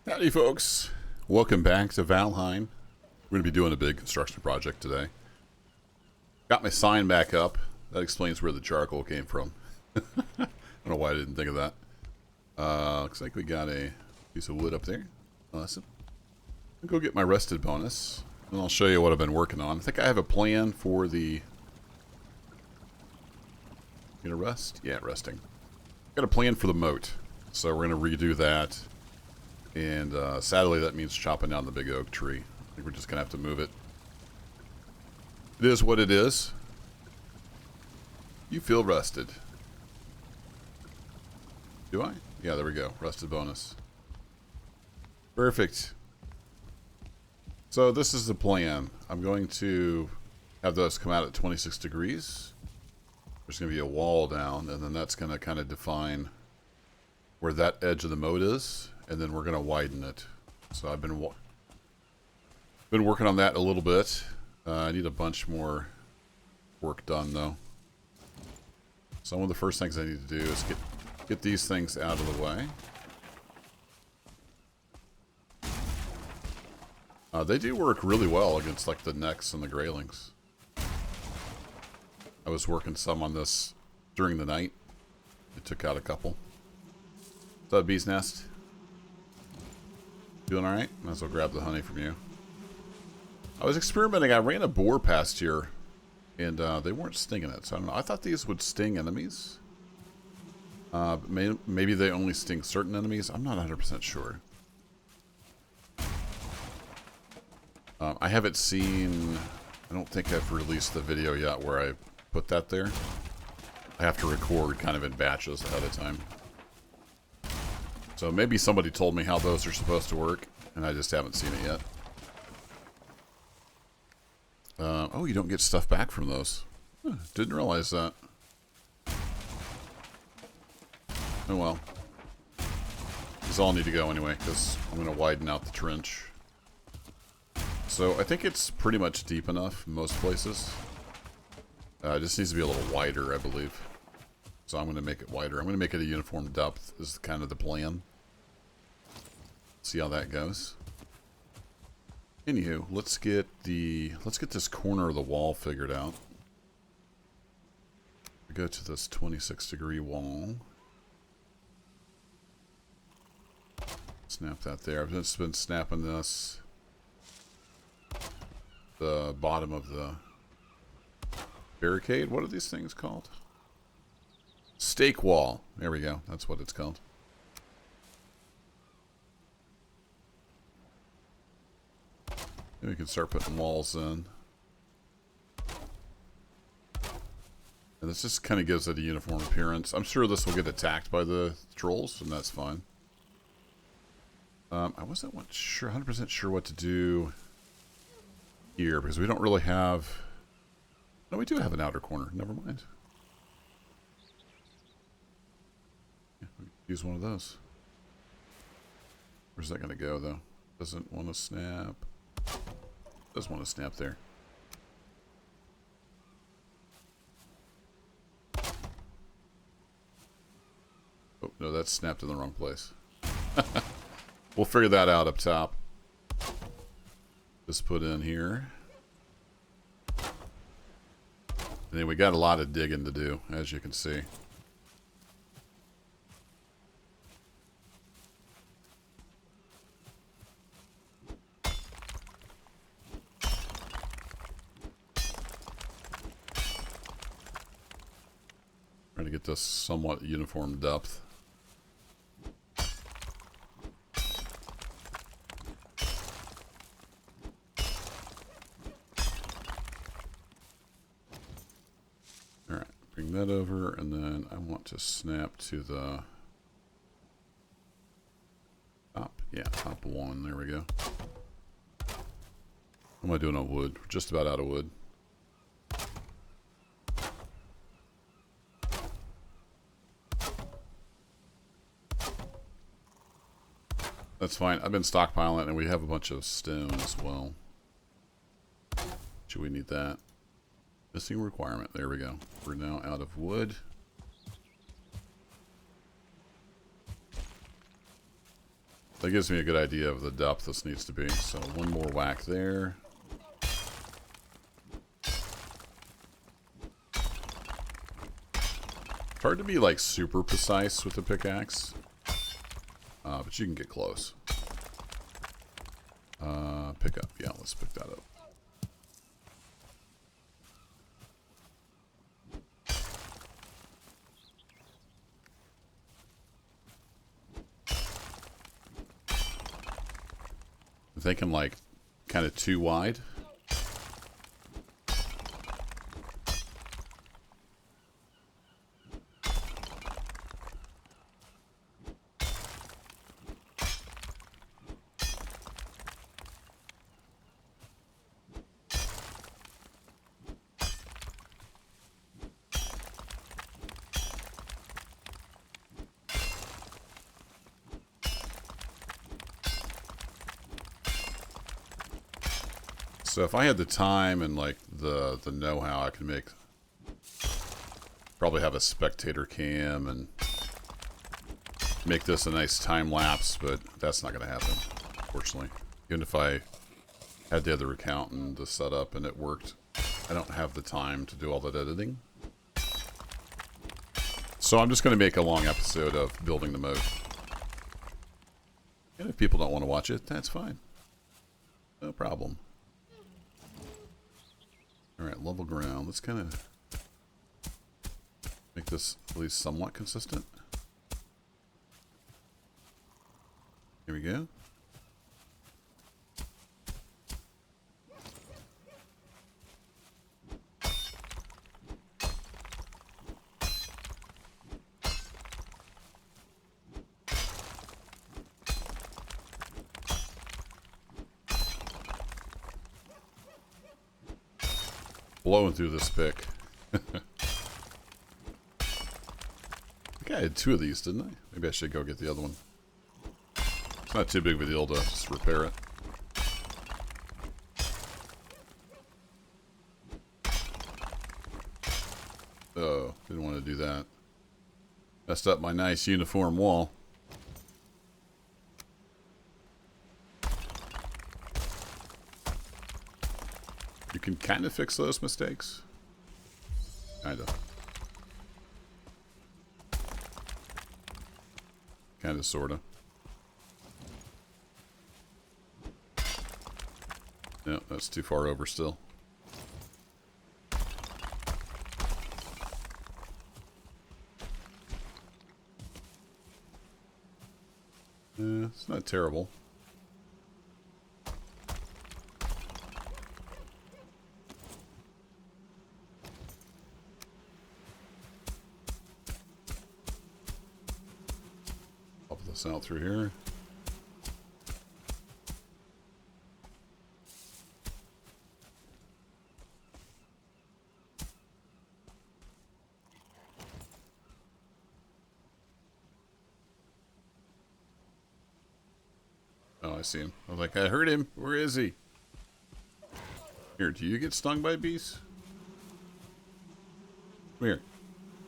Howdy folks, welcome back to Valheim. We're going to be doing a big construction project today. Got my sign back up. That explains where the charcoal came from. I don't know why I didn't think of that. Looks like we got a piece of wood up there. Awesome. I'll go get my rested bonus, and I'll show you what I've been working on. I think I have a plan for the... You gonna rest? Yeah, resting. Got a plan for the moat, so we're going to redo that. And sadly, that means chopping down the big oak tree. I think we're just going to have to move it. It is what it is. You feel rested. Do I? Yeah, there we go. Rested bonus. Perfect. So this is the plan. I'm going to have those come out at 26 degrees. There's going to be a wall down, and then that's going to kind of define where that edge of the moat is. And then we're going to widen it. So I've been working on that a little bit. I need a bunch more work done, though. So one of the first things I need to do is get these things out of the way. They do work really well against like the necks and the graylings. I was working some on this during the night. It took out a couple. What's up, bee's nest? Doing alright? Might as well grab the honey from you. I was experimenting. I ran a boar past here, and they weren't stinging it. So I don't know. I thought these would sting enemies. Maybe they only sting certain enemies. I'm not 100% sure. I haven't seen... I don't think I've released the video yet where I put that there. I have to record kind of in batches ahead of time. So maybe somebody told me how those are supposed to work, and I just haven't seen it yet. Oh, you don't get stuff back from those. Huh, didn't realize that. Oh well. These all need to go anyway, because I'm going to widen out the trench. So I think it's pretty much deep enough in most places. It just needs to be a little wider, I believe. So I'm going to make it wider. I'm going to make it a uniform depth is kind of the plan. See how that goes. Anywho, let's get this corner of the wall figured out. We go to this 26-degree wall. Snap that there. I've just been snapping this. The bottom of the barricade. What are these things called? Stake wall. There we go. That's what it's called. And we can start putting walls in. And this just kind of gives it a uniform appearance. I'm sure this will get attacked by the trolls, and that's fine. I wasn't sure, 100% sure what to do here, because we don't really have... No, we do have an outer corner. Never mind. Use one of those. Where's that going to go, though? Doesn't want to snap. Does want to snap there. Oh, no, that's snapped in the wrong place. We'll figure that out up top. Just put in here. And then we got a lot of digging to do, as you can see. Trying to get this somewhat uniform depth. Alright, bring that over, and then I want to snap to the top. Yeah, top one. There we go. What am I doing on wood? We're just about out of wood. That's fine. I've been stockpiling it, and we have a bunch of stone as well. Should we need that? Missing requirement. There we go. We're now out of wood. That gives me a good idea of the depth this needs to be. So one more whack there. It's hard to be like super precise with the pickaxe, but you can get close. Pick up. Yeah, let's pick that up. I'm thinking like kind of too wide. So if I had the time and like the know-how, I could make, probably have a spectator cam and make this a nice time lapse, but that's not going to happen, unfortunately. Even if I had the other account and the setup and it worked, I don't have the time to do all that editing. So I'm just going to make a long episode of building the moat. And if people don't want to watch it, that's fine. No problem. Alright, level ground. Let's kind of make this at least somewhat consistent. Here we go. Blowing through this pick. I think I had 2 of these, didn't I? Maybe I should go get the other one. It's not too big of a deal to just repair it. Oh, didn't want to do that. Messed up my nice uniform wall. You can kind of fix those mistakes. Kind of. Kind of, sort of. No, that's too far over still. It's not terrible. Pop this out through here. Oh, I see him. I was like, I heard him. Where is he? Here, do you get stung by bees? Come here.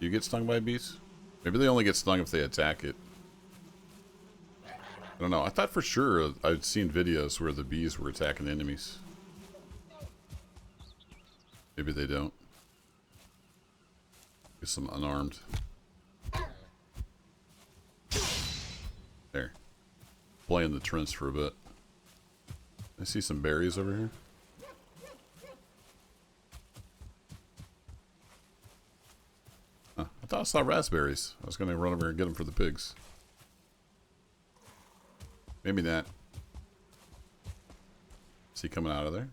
Do you get stung by bees? Maybe they only get stung if they attack it. I don't know. I thought for sure I'd seen videos where the bees were attacking enemies. Maybe they don't. Get some unarmed. There. Playing the trench for a bit. I see some berries over here. Huh, I thought I saw raspberries. I was going to run over and get them for the pigs. Maybe not. Is he coming out of there?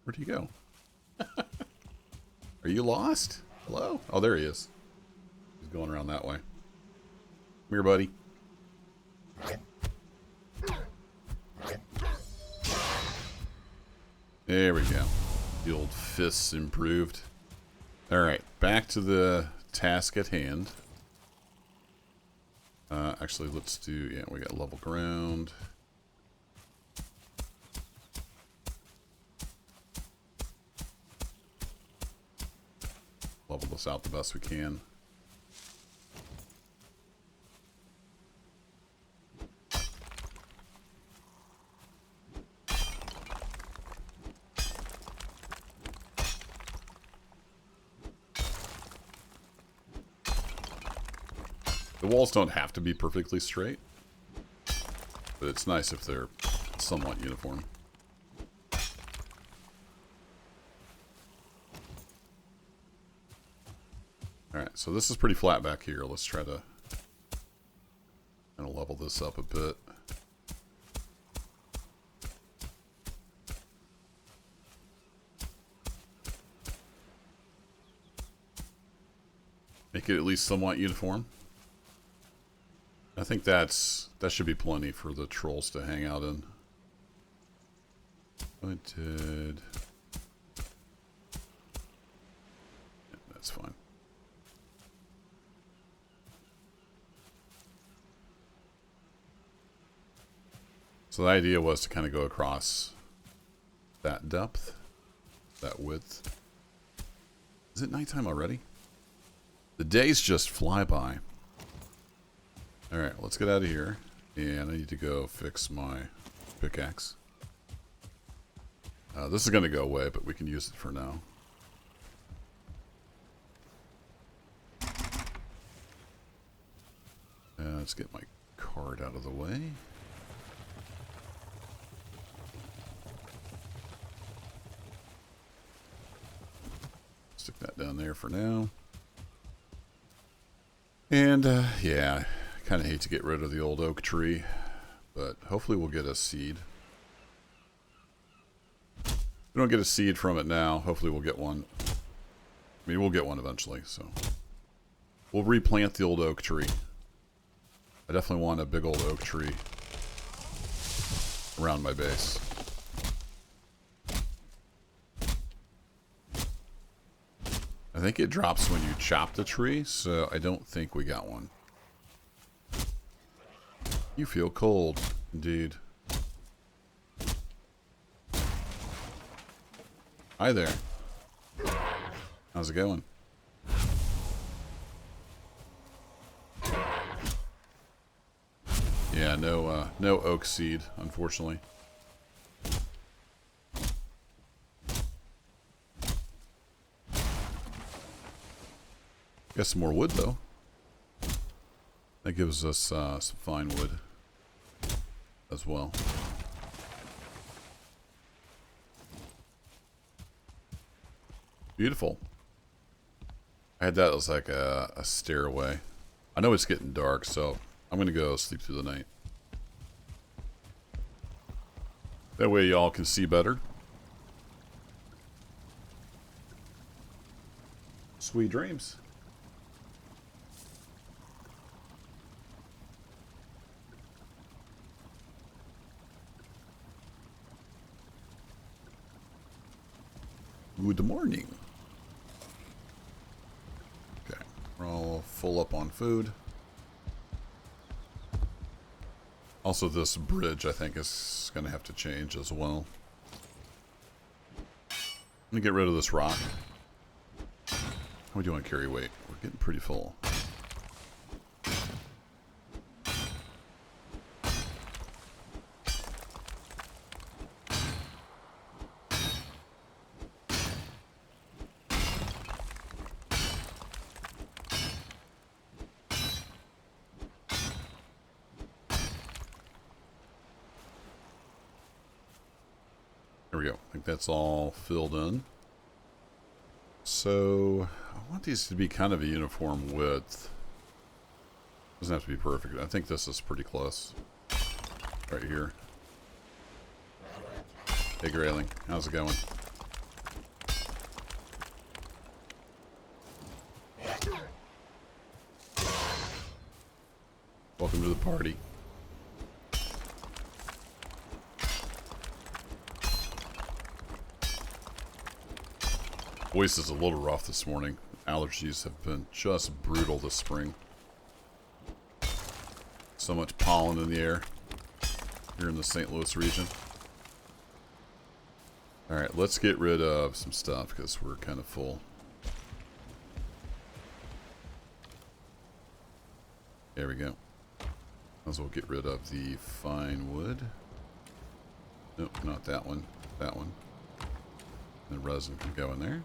Where'd he go? Are you lost? Hello? Oh, there he is. He's going around that way. Come here, buddy. There we go. The old fists improved. Alright, back to the task at hand. Actually, let's do... Yeah, we got level ground. Level this out the best we can. The walls don't have to be perfectly straight, but it's nice if they're somewhat uniform. Alright, so this is pretty flat back here. Let's try to kind of level this up a bit. Make it at least somewhat uniform. I think that should be plenty for the trolls to hang out in. Pointed. Yeah, that's fine. So the idea was to kind of go across that depth, that width. Is it nighttime already? The days just fly by. Alright, let's get out of here. And I need to go fix my pickaxe. This is going to go away, but we can use it for now. Let's get my card out of the way. Stick that down there for now. And, yeah, I kind of hate to get rid of the old oak tree, but hopefully we'll get a seed. If we don't get a seed from it now, hopefully we'll get one. I mean, we'll get one eventually, so. We'll replant the old oak tree. I definitely want a big old oak tree around my base. I think it drops when you chop the tree, so I don't think we got one. You feel cold, indeed. Hi there. How's it going? Yeah, no oak seed, unfortunately. Got some more wood, though. That gives us some fine wood as well. Beautiful. I had that as like a stairway. I know it's getting dark, so I'm going to go sleep through the night. That way y'all can see better. Sweet dreams. Good morning. Okay, we're all full up on food. Also, this bridge, I think, is going to have to change as well. Let me get rid of this rock. How are we doing carry weight? We're getting pretty full. There we go. I think that's all filled in. So, I want these to be kind of a uniform width. Doesn't have to be perfect. I think this is pretty close. Right here. Hey, Grayling. How's it going? Welcome to the party. Voice is a little rough this morning. Allergies have been just brutal this spring. So much pollen in the air here in the St. Louis region. Alright, let's get rid of some stuff because we're kind of full. There we go. Might as well get rid of the fine wood. Nope, not that one. That one. The resin can go in there.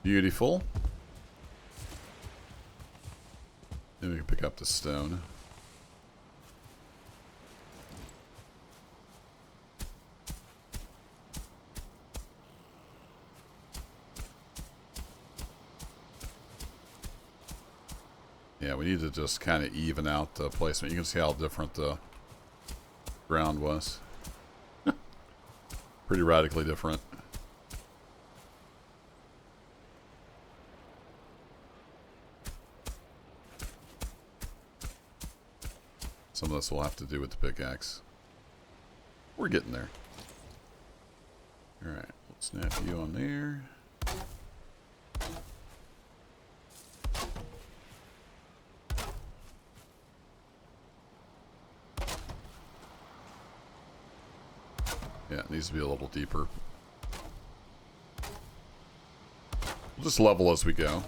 Beautiful. Then we can pick up the stone. Yeah, we need to just kind of even out the placement. You can see how different the ground was. Pretty radically different. Some of this will have to do with the pickaxe. We're getting there. Alright, let's snap you on there. Yeah, it needs to be a little deeper. We'll just level as we go.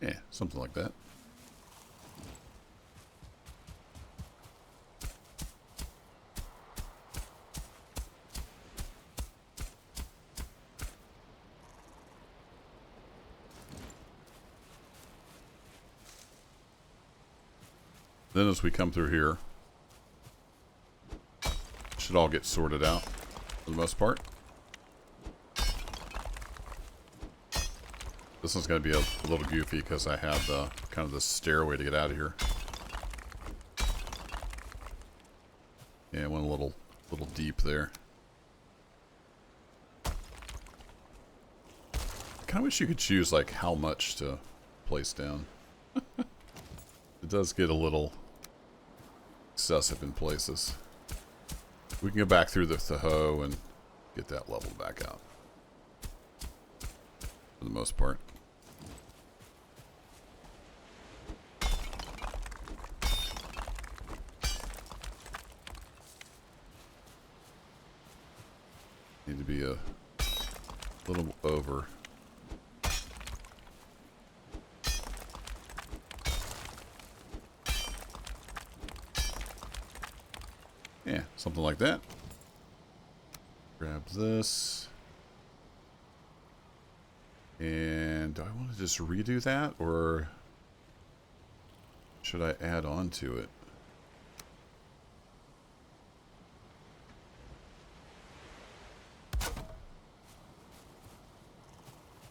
Yeah, something like that. Then as we come through here, should all get sorted out for the most part. This one's going to be a little goofy because I have the kind of the stairway to get out of here. Yeah, I went a little deep there. I kind of wish you could choose like how much to place down. It does get a little excessive in places. We can go back through the hoe and get that leveled back out for the most part. Need to be a little over. Yeah, something like that. Grab this. And do I want to just redo that, or should I add on to it?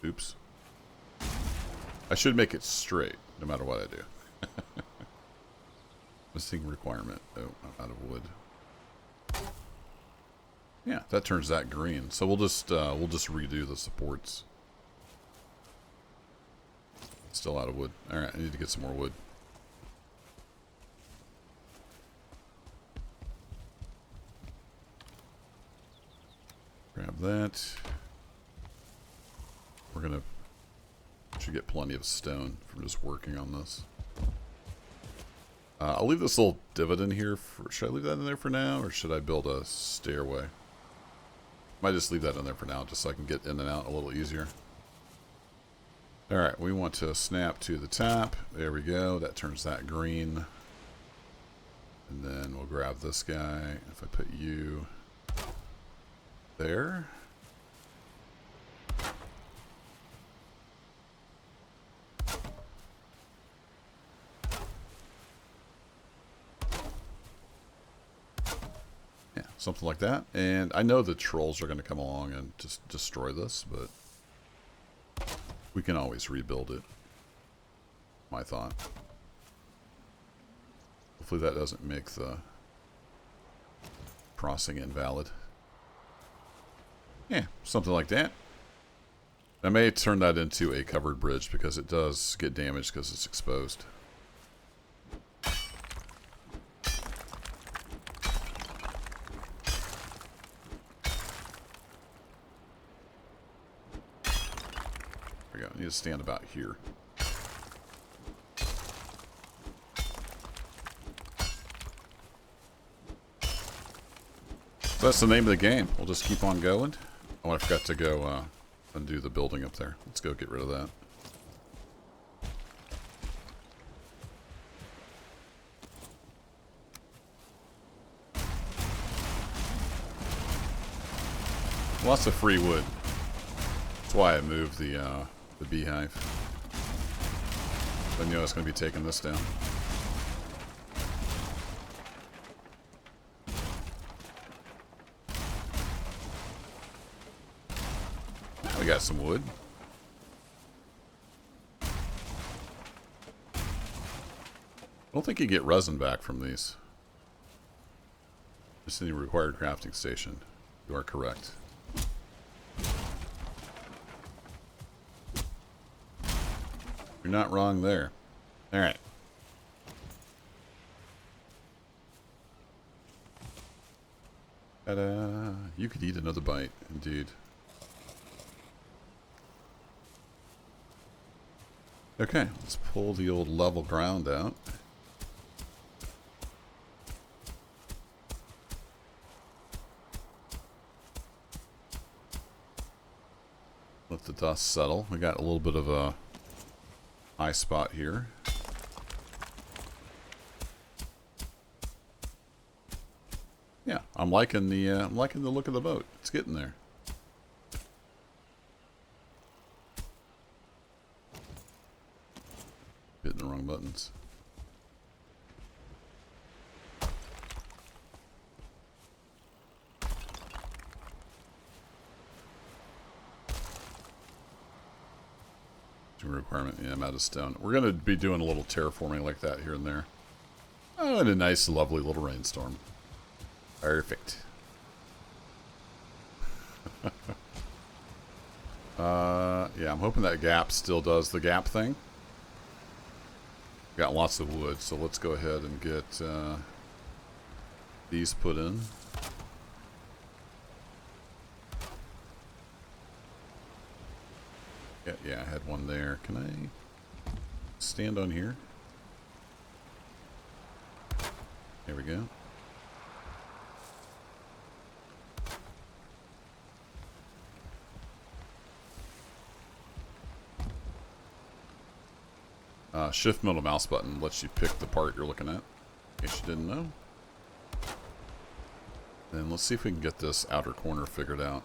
Oops. I should make it straight, no matter what I do. Missing requirement. Oh, I'm out of wood. Yeah, that turns that green. So we'll just redo the supports. Still out of wood. All right, I need to get some more wood. Grab that. We're gonna should get plenty of stone from just working on this. I'll leave this little divot in here. Should I leave that in there for now, or should I build a stairway? Might just leave that in there for now, just so I can get in and out a little easier. Alright, we want to snap to the top. There we go. That turns that green. And then we'll grab this guy. If I put you there. Yeah, something like that. And I know the trolls are going to come along and just destroy this, but we can always rebuild it. My thought. Hopefully that doesn't make the crossing invalid. Yeah, something like that. I may turn that into a covered bridge because it does get damaged because it's exposed. There we go. I need to stand about here. That's the name of the game. We'll just keep on going. Oh, I forgot to go undo the building up there. Let's go get rid of that. Lots of free wood. That's why I moved the beehive. I knew I was going to be taking this down. We got some wood. I don't think you get resin back from these. Just in the required crafting station. You are correct. You're not wrong there. Alright. Ta-da! You could eat another bite, indeed. Okay, let's pull the old level ground out. Let the dust settle. We got a little bit of a high spot here. Yeah, I'm liking the look of the boat. It's getting there. Hitting the wrong buttons. Requirement. Yeah, I'm out of stone. We're going to be doing a little terraforming like that here and there. Oh, and a nice, lovely little rainstorm. Perfect. Yeah, I'm hoping that gap still does the gap thing. Got lots of wood, so let's go ahead and get these put in. Yeah, I had one there. Can I stand on here? There we go. Shift middle mouse button lets you pick the part you're looking at, in case you didn't know. Then let's see if we can get this outer corner figured out.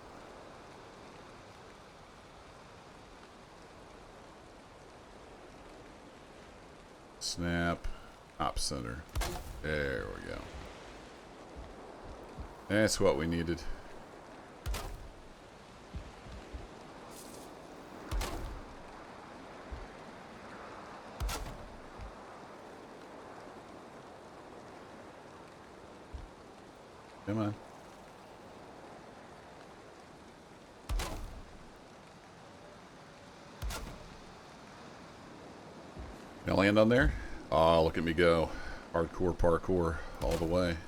Snap, top center. There we go. That's what we needed. Come on. Can I land on there? Oh, look at me go. Hardcore parkour all the way.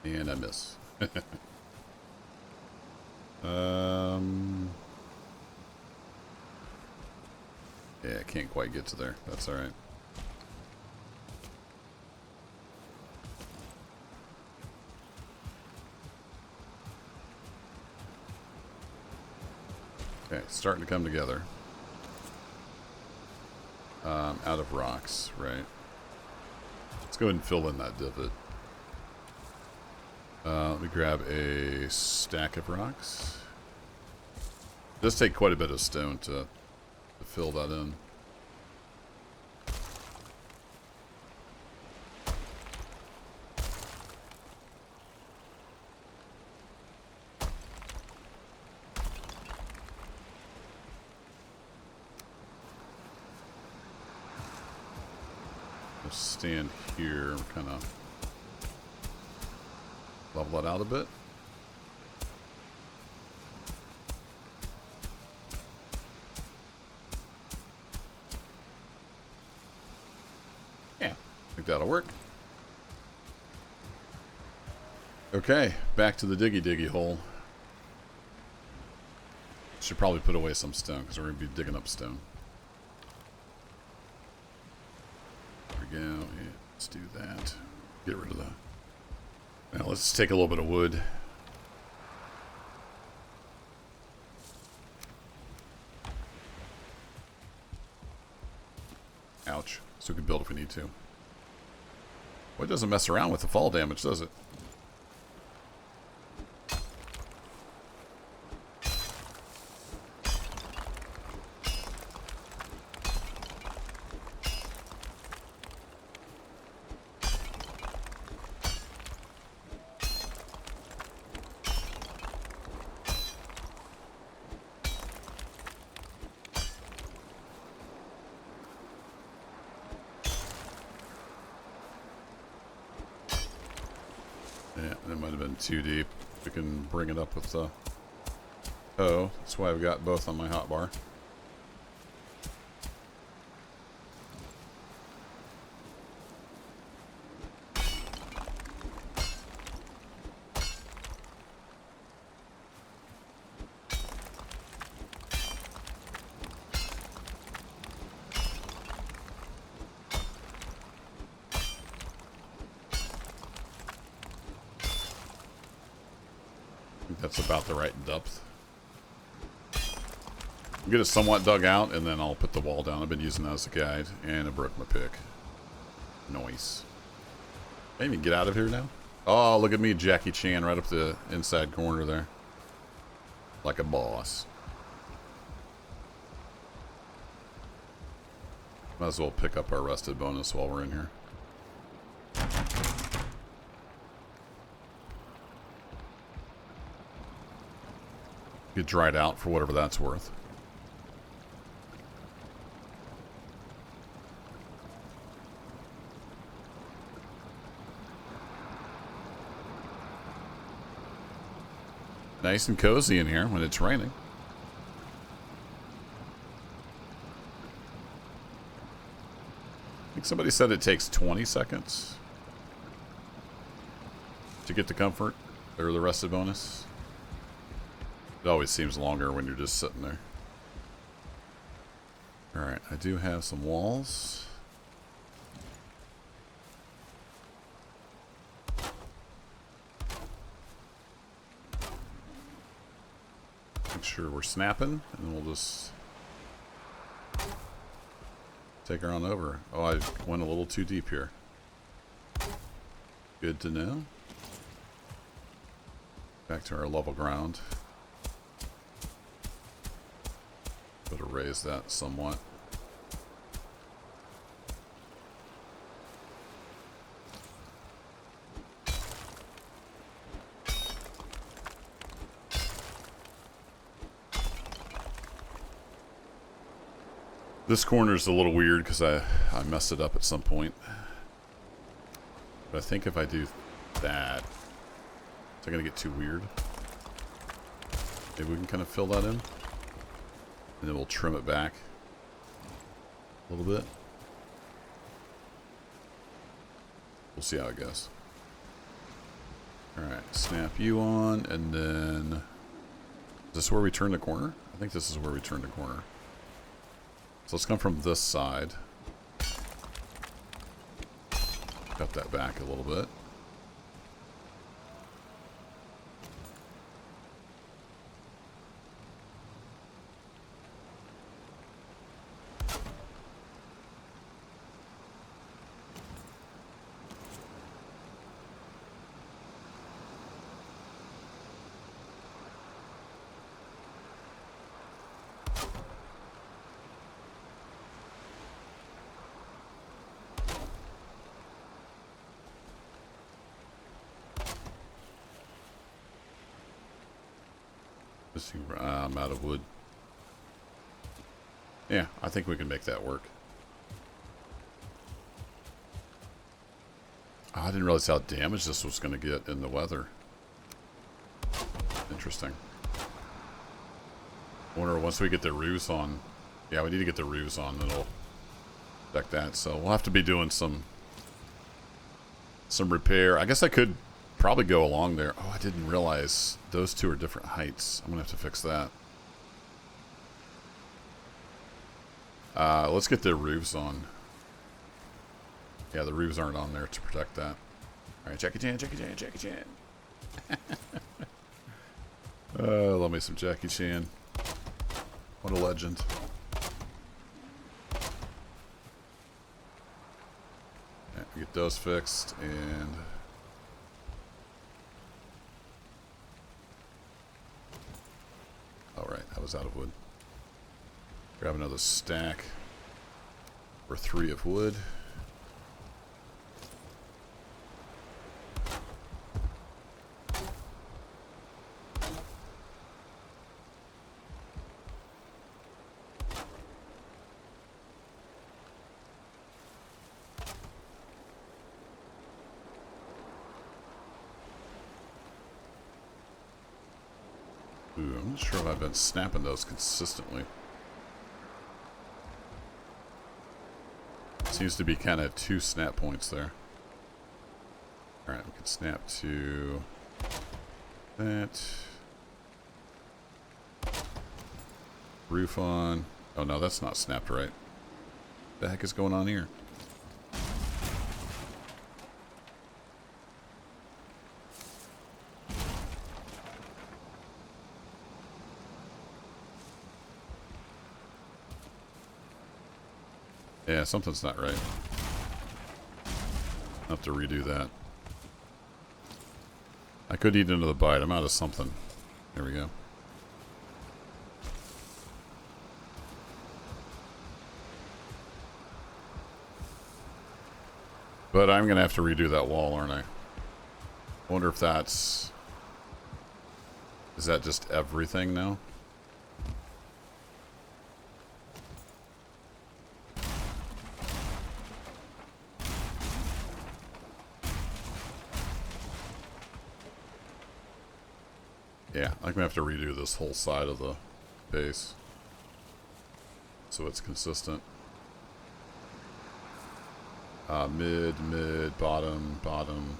And I miss. Yeah, I can't quite get to there. That's alright. Okay, starting to come together. Out of rocks, right? Let's go ahead and fill in that divot. Let me grab a stack of rocks. It does take quite a bit of stone to fill that in. Stand here, kind of level it out a bit. Yeah, I think that'll work. Okay, back to the diggy hole. Should probably put away some stone because we're going to be digging up stone. There we go. Yeah, let's do that. Get rid of that. Now let's take a little bit of wood. Ouch. So we can build if we need to. Well, it doesn't mess around with the fall damage, does it? Yeah, that might have been too deep. We can bring it up with the... Oh, that's why I've got both on my hotbar. That's about the right depth. Get it somewhat dug out, and then I'll put the wall down. I've been using that as a guide, and I broke my pick. Nice. Can I even get out of here now? Oh, look at me, Jackie Chan, right up the inside corner there. Like a boss. Might as well pick up our rested bonus while we're in here. Get dried out for whatever that's worth. Nice and cozy in here when it's raining. I think somebody said it takes 20 seconds to get the comfort or the rested bonus. It always seems longer when you're just sitting there. Alright, I do have some walls. Make sure we're snapping, and we'll just take her on over. Oh, I went a little too deep here. Good to know. Back to our level ground. Better raise that somewhat. This corner is a little weird because I messed it up at some point. But I think if I do that, is it going to get too weird? Maybe we can kind of fill that in. And then we'll trim it back a little bit. We'll see how it goes. Alright, snap you on, and then... Is this where we turn the corner? I think this is where we turn the corner. So let's come from this side. Cut that back a little bit. I'm out of wood. Yeah, I think we can make that work. Oh, I didn't realize how damaged this was going to get in the weather. Interesting. I wonder once we get the roofs on. Yeah, we need to get the roofs on. That'll affect that. So we'll have to be doing some repair. I guess I could probably go along there. Oh, I didn't realize those two are different heights. I'm gonna have to fix that. Let's get the roofs on. Yeah, the roofs aren't on there to protect that. Alright, Jackie Chan, Jackie Chan, Jackie Chan. Love me some Jackie Chan. What a legend. Yeah, get those fixed, and... Alright, I was out of wood. Grab another stack. Or 3 of wood. Ooh, I'm not sure if I've been snapping those consistently. Seems to be kind of 2 snap points there. Alright, we can snap to that. Roof on. Oh no, that's not snapped right. What the heck is going on here? Yeah, something's not right. I'll have to redo that. I could eat another bite. I'm out of something. There we go. But I'm going to have to redo that wall, aren't I? I wonder if that's... Is that just everything now? Yeah, I'm going to have to redo this whole side of the base. So it's consistent. Mid, mid, bottom, bottom.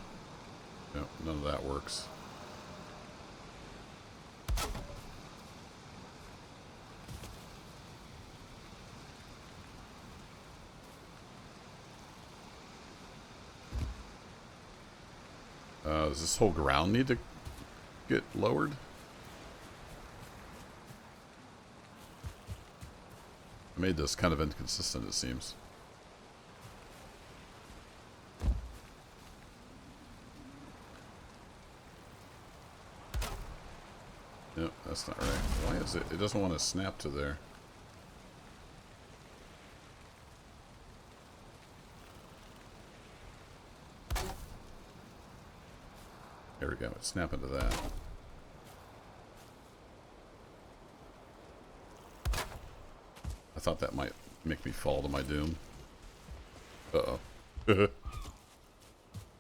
Nope, none of that works. Does this whole ground need to get lowered? I made this kind of inconsistent, it seems. Nope, that's not right. Why is it? It doesn't want to snap to there. There we go. It's snapping to that. I thought that might make me fall to my doom. Uh-oh.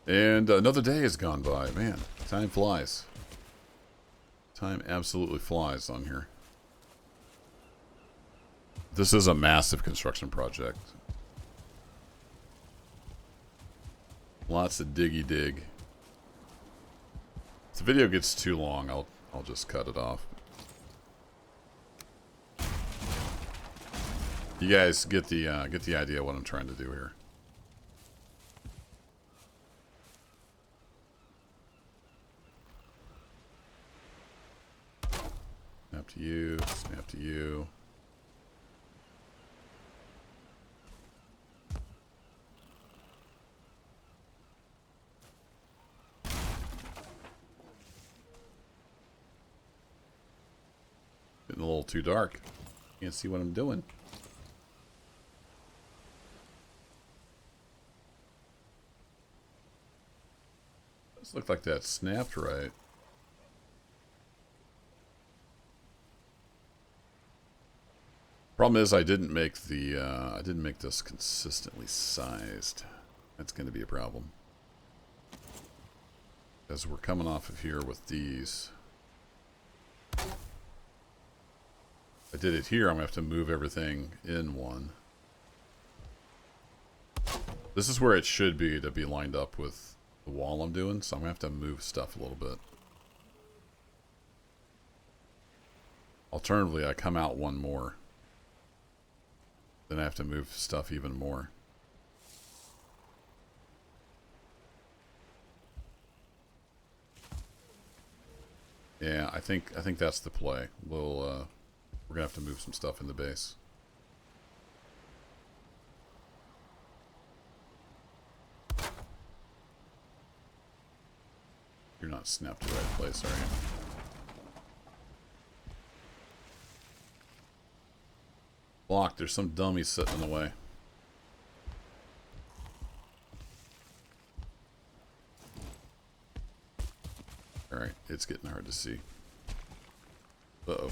And another day has gone by. Man, time flies. Time absolutely flies on here. This is a massive construction project. Lots of diggy dig. If the video gets too long, I'll just cut it off. You guys get the idea of what I'm trying to do here. Snap to you, snap to you. Getting a little too dark. Can't see what I'm doing. Does look like that snapped right. Problem is, I didn't make this consistently sized. That's going to be a problem. As we're coming off of here with these. I did it here, I'm going to have to move everything in one. This is where it should be to be lined up with the wall I'm doing, so I'm going to have to move stuff a little bit. Alternatively, I come out one more. Then I have to move stuff even more. Yeah, I think that's the play. We're gonna have to move some stuff in the base. You're not snapped to the right place, are you? Block, there's some dummy sitting in the way. Alright, it's getting hard to see. Uh-oh.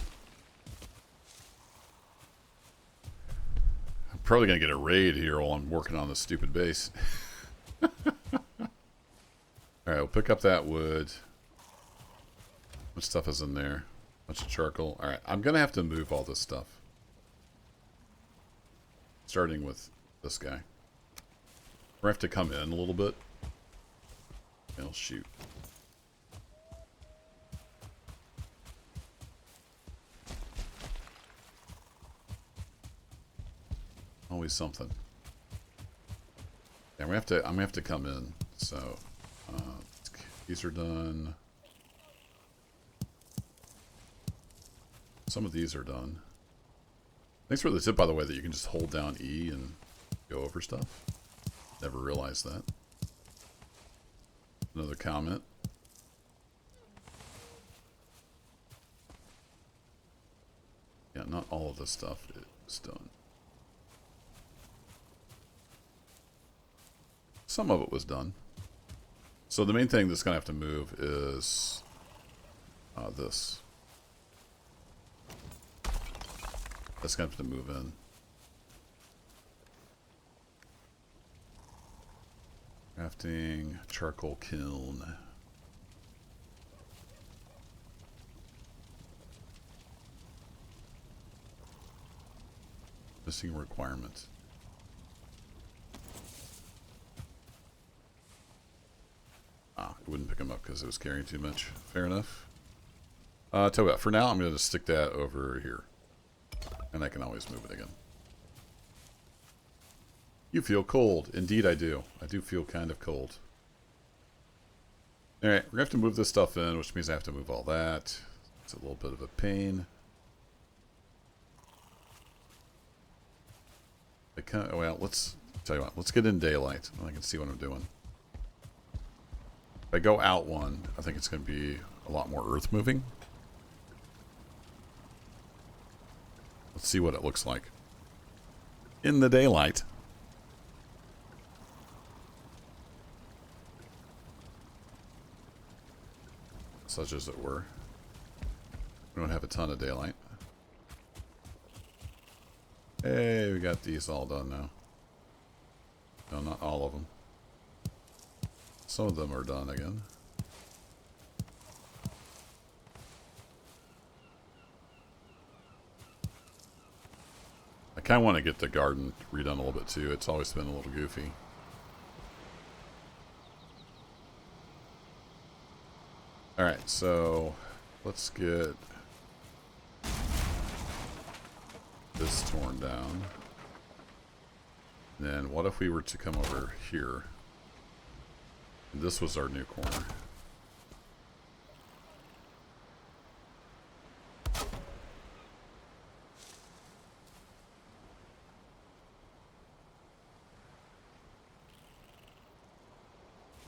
I'm probably gonna get a raid here while I'm working on this stupid base. Alright, we'll pick up that wood. What stuff is in there? Bunch of charcoal. Alright, I'm gonna have to move all this stuff. Starting with this guy. We're gonna have to come in a little bit. It'll shoot. Always something. Yeah, I'm gonna have to come in. So these are done. Some of these are done. Thanks for the tip, by the way, that you can just hold down E and go over stuff. Never realized that. Another comment. Yeah, not all of this stuff is done. Some of it was done. So the main thing that's going to have to move is this. That's going to have to move in. Crafting, charcoal kiln. Missing requirement. It wouldn't pick them up because it was carrying too much. Fair enough. Tell you what, for now I'm going to stick that over here. And I can always move it again. You feel cold. Indeed I do. I do feel kind of cold. Alright, we're going to have to move this stuff in, which means I have to move all that. It's a little bit of a pain. Well, let's tell you what. Let's get in daylight, and I can see what I'm doing. If I go out one, I think it's going to be a lot more earth moving. Let's see what it looks like in the daylight. Such as it were. We don't have a ton of daylight. Hey, we got these all done now. No, not all of them. Some of them are done again. I kind of want to get the garden redone a little bit too. It's always been a little goofy. Alright, so let's get this torn down. And then what if we were to come over here? And this was our new corner.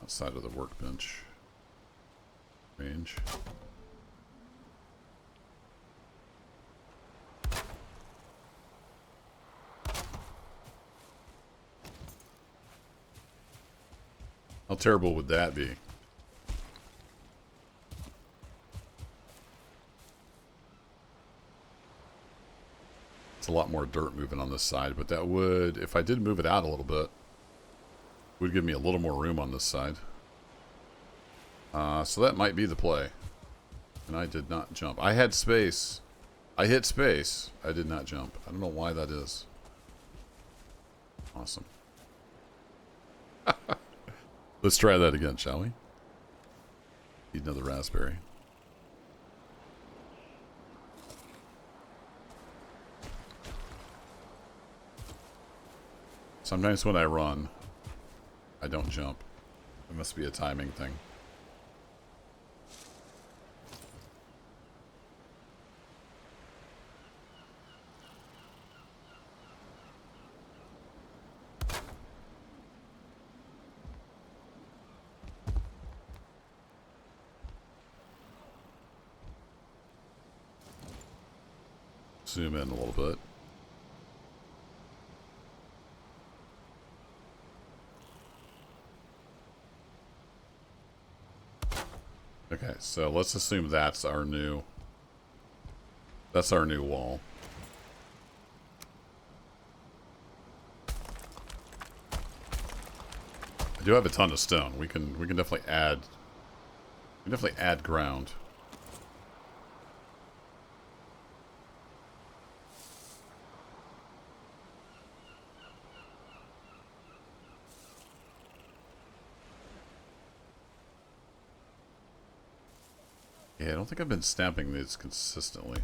Outside of the workbench range. How terrible would that be? It's a lot more dirt moving on this side, but that would, if I did move it out a little bit, would give me a little more room on this side. So that might be the play. And I did not jump. I had space. I hit space. I did not jump. I don't know why that is. Awesome. Let's try that again, shall we? Need another raspberry. Sometimes when I run, I don't jump. It must be a timing thing. zoom in a little bit. Okay, so let's assume that's our new wall. I do have a ton of stone. We can definitely add ground. Yeah, I don't think I've been stamping these consistently.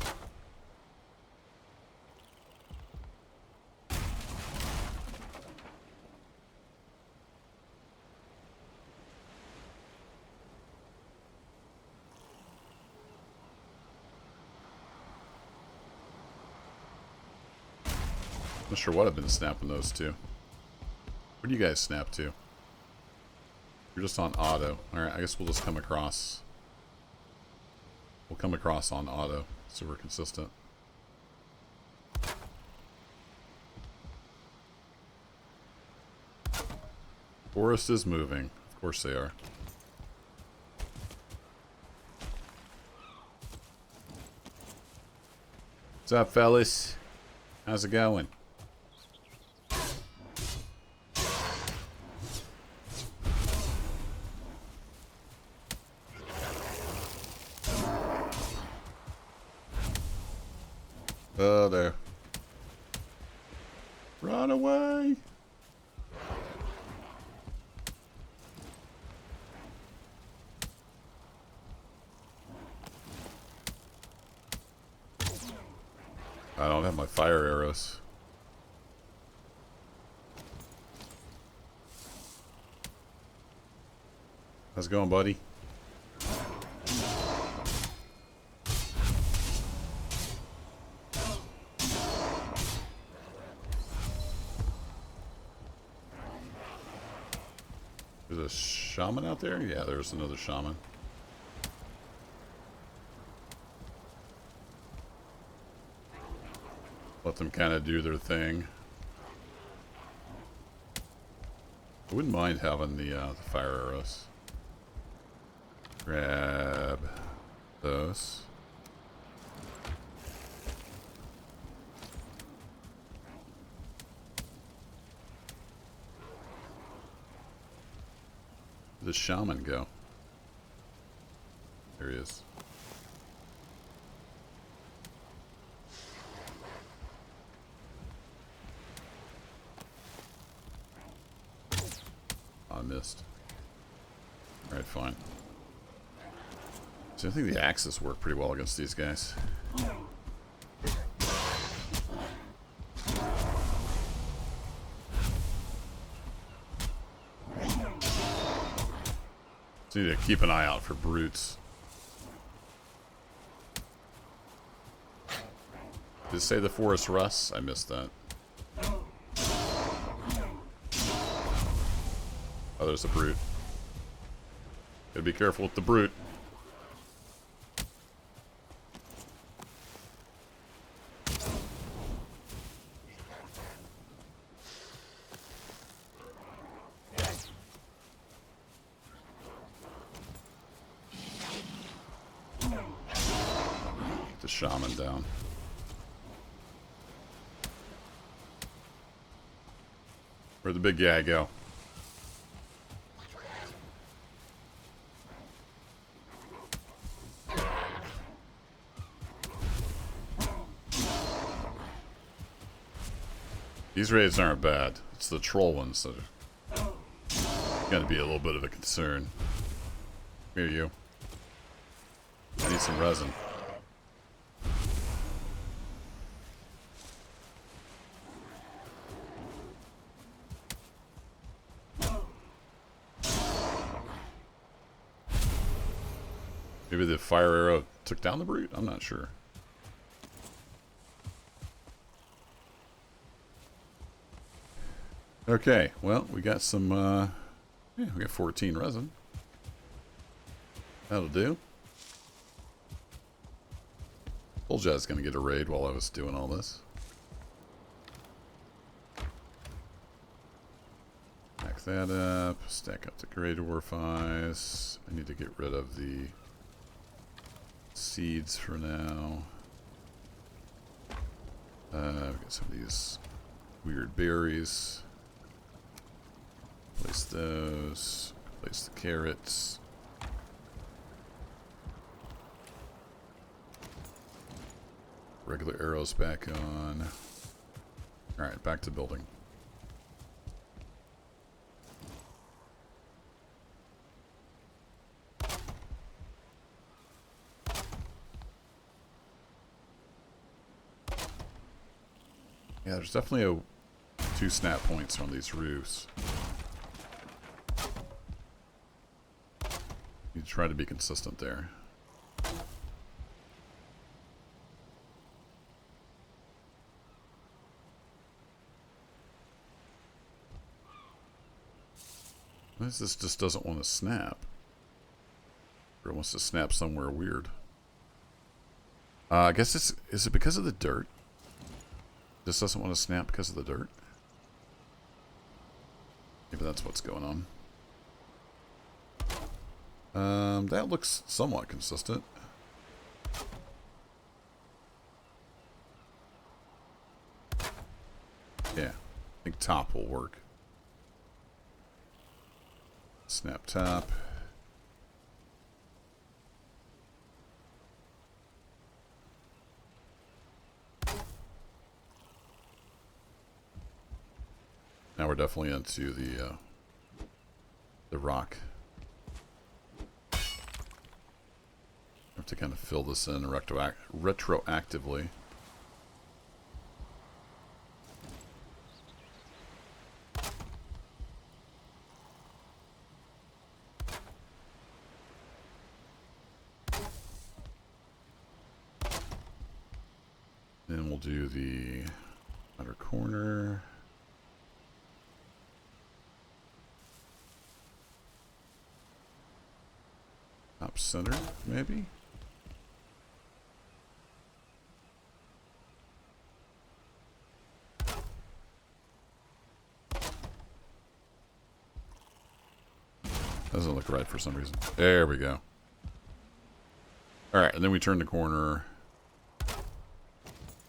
Not sure what I've been snapping those to. What do you guys snap to? You're just on auto. Alright, I guess we'll just come across. We'll come across on auto, so we're consistent. Forest is moving. Of course they are. What's up, fellas? How's it going? Oh, there. Run away! I don't have my fire arrows. How's it going, buddy? There's a shaman out there? Yeah, there's another shaman. Let them kind of do their thing. I wouldn't mind having the fire arrows. Grab those. Where'd the shaman go? There he is. I missed. Alright, fine. So I think the axes work pretty well against these guys. So need to keep an eye out for brutes. Did it say the forest rusts? I missed that. Oh, there's a brute. Gotta be careful with the brute. Get the shaman down. Where'd the big guy go? These raids aren't bad. It's the troll ones that are gonna be a little bit of a concern. Here, you. I need some resin. Maybe the fire arrow took down the brute? I'm not sure. Okay, well, we got some, yeah, we got 14 resin. That'll do. Told you I was going to get a raid while I was doing all this. Back that up. Stack up the gray dwarf eyes. I need to get rid of the seeds for now. We've got some of these weird berries. Place those. Place the carrots. Regular arrows back on. Alright, back to building. Yeah, there's definitely 2 snap points on these roofs. You try to be consistent there. What is this? Just doesn't want to snap. Or it wants to snap somewhere weird. I guess it's... Is it because of the dirt? This doesn't want to snap because of the dirt? Maybe that's what's going on. That looks somewhat consistent. Yeah, I think top will work. Snap top. Now we're definitely into the rock. Have to kind of fill this in retroactively. Then we'll do the outer corner. Top center, maybe? Doesn't look right for some reason. There we go. Alright, and then we turn the corner.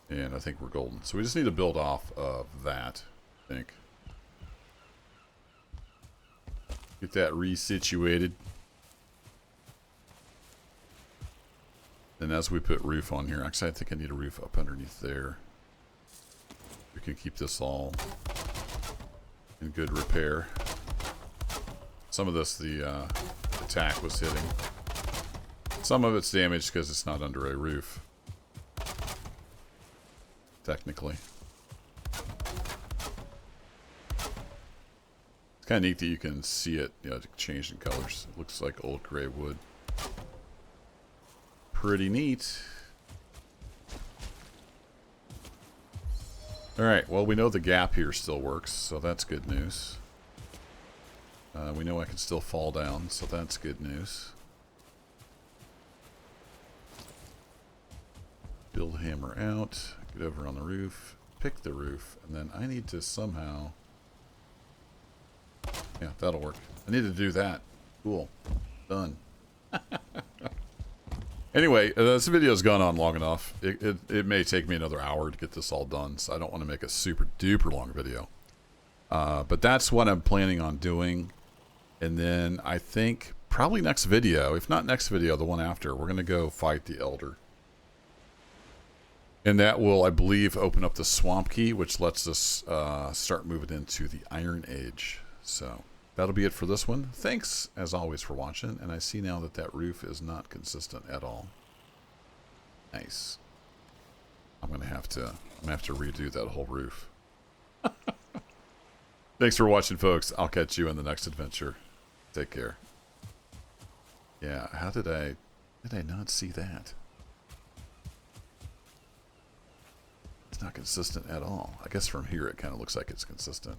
And I think we're golden. So we just need to build off of that, I think. Get that resituated. And as we put roof on here, actually I think I need a roof up underneath there. We can keep this all in good repair. Some of this, the attack was hitting. Some of it's damaged because it's not under a roof. Technically. It's kind of neat that you can see it, you know, change in colors. It looks like old gray wood. Pretty neat. Alright, well we know the gap here still works, so that's good news. We know I can still fall down, so that's good news. Build hammer out, get over on the roof, pick the roof, and then I need to somehow... Yeah, that'll work. I need to do that. Cool. Done. Anyway, this video's gone on long enough. It may take me another hour to get this all done, so I don't want to make a super duper long video. But that's what I'm planning on doing. And then I think probably next video, if not next video, the one after, we're going to go fight the Elder. And that will, I believe, open up the Swamp Key, which lets us start moving into the Iron Age. So that'll be it for this one. Thanks, as always, for watching. And I see now that that roof is not consistent at all. Nice. I'm gonna have to redo that whole roof. Thanks for watching, folks. I'll catch you in the next adventure. Take care. Yeah, how did I not see that? It's not consistent at all. I guess from here it kind of looks like it's consistent.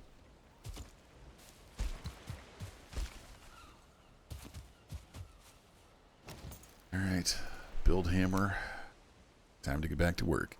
Alright, build hammer. Time to get back to work.